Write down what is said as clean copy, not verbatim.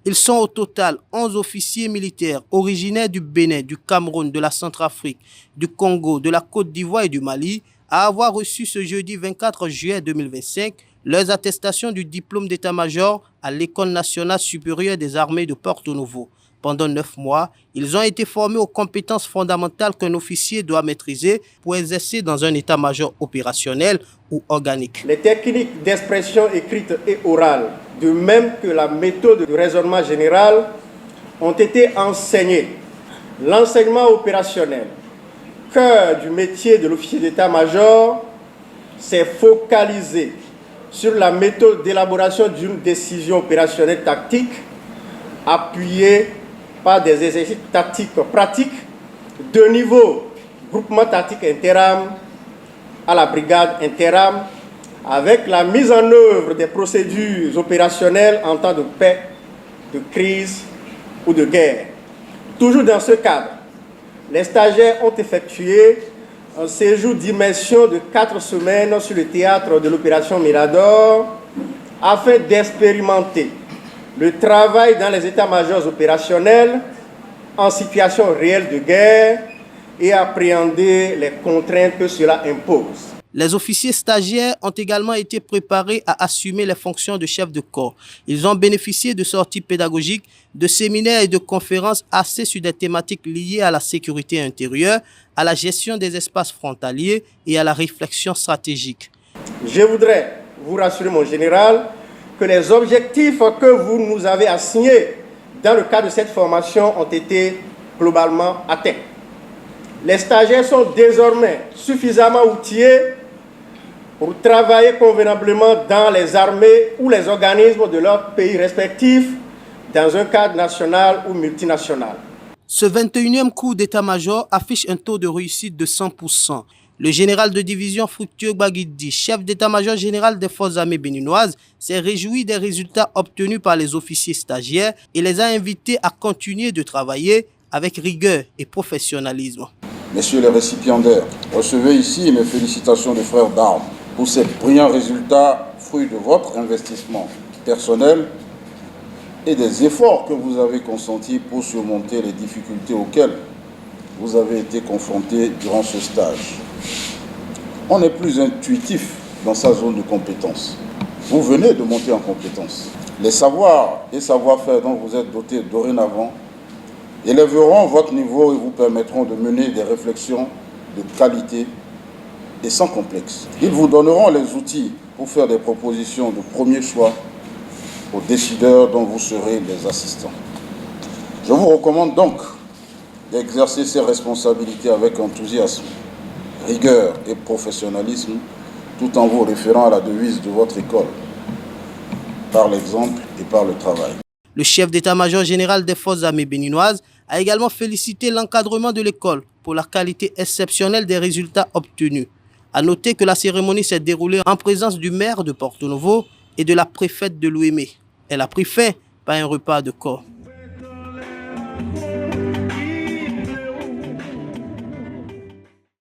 Ils sont au total 11 officiers militaires originaires du Bénin, du Cameroun, de la Centrafrique, du Congo, de la Côte d'Ivoire et du Mali à avoir reçu ce jeudi 24 juillet 2025 leurs attestations du diplôme d'état-major à l'École nationale supérieure des armées de Porto-Novo. Pendant 9 mois, ils ont été formés aux compétences fondamentales qu'un officier doit maîtriser pour exercer dans un état-major opérationnel ou organique. Les techniques d'expression écrite et orale, de même que la méthode de raisonnement général, ont été enseignées. L'enseignement opérationnel, cœur du métier de l'officier d'état-major, s'est focalisé sur la méthode d'élaboration d'une décision opérationnelle tactique, appuyée par des exercices tactiques pratiques de niveau groupement tactique interarmes à la brigade interarmes, avec la mise en œuvre des procédures opérationnelles en temps de paix, de crise ou de guerre. Toujours dans ce cadre, les stagiaires ont effectué un séjour d'immersion de 4 semaines sur le théâtre de l'opération Mirador afin d'expérimenter le travail dans les états-majors opérationnels en situation réelle de guerre et appréhender les contraintes que cela impose. Les officiers stagiaires ont également été préparés à assumer les fonctions de chef de corps. Ils ont bénéficié de sorties pédagogiques, de séminaires et de conférences axées sur des thématiques liées à la sécurité intérieure, à la gestion des espaces frontaliers et à la réflexion stratégique. Je voudrais vous rassurer, mon général, que les objectifs que vous nous avez assignés dans le cadre de cette formation ont été globalement atteints. Les stagiaires sont désormais suffisamment outillés pour travailler convenablement dans les armées ou les organismes de leurs pays respectifs dans un cadre national ou multinational. Ce 21e cours d'état-major affiche un taux de réussite de 100%. Le général de division Fructueux Baguidi, chef d'état-major général des forces armées béninoises, s'est réjoui des résultats obtenus par les officiers stagiaires et les a invités à continuer de travailler avec rigueur et professionnalisme. Messieurs les récipiendaires, recevez ici mes félicitations de frères d'armes pour ces brillants résultats, fruits de votre investissement personnel et des efforts que vous avez consentis pour surmonter les difficultés auxquelles vous avez été confrontés durant ce stage. On est plus intuitif dans sa zone de compétence. Vous venez de monter en compétence. Les savoirs et savoir-faire dont vous êtes dotés dorénavant élèveront votre niveau et vous permettront de mener des réflexions de qualité et sans complexe. Ils vous donneront les outils pour faire des propositions de premier choix aux décideurs dont vous serez les assistants. Je vous recommande donc d'exercer ces responsabilités avec enthousiasme, rigueur et professionnalisme, tout en vous référant à la devise de votre école, par l'exemple et par le travail. Le chef d'état-major général des forces armées béninoises a également félicité l'encadrement de l'école pour la qualité exceptionnelle des résultats obtenus. À noter que la cérémonie s'est déroulée en présence du maire de Porto-Novo et de la préfète de l'Ouémé. Elle a pris fin par un repas de corps.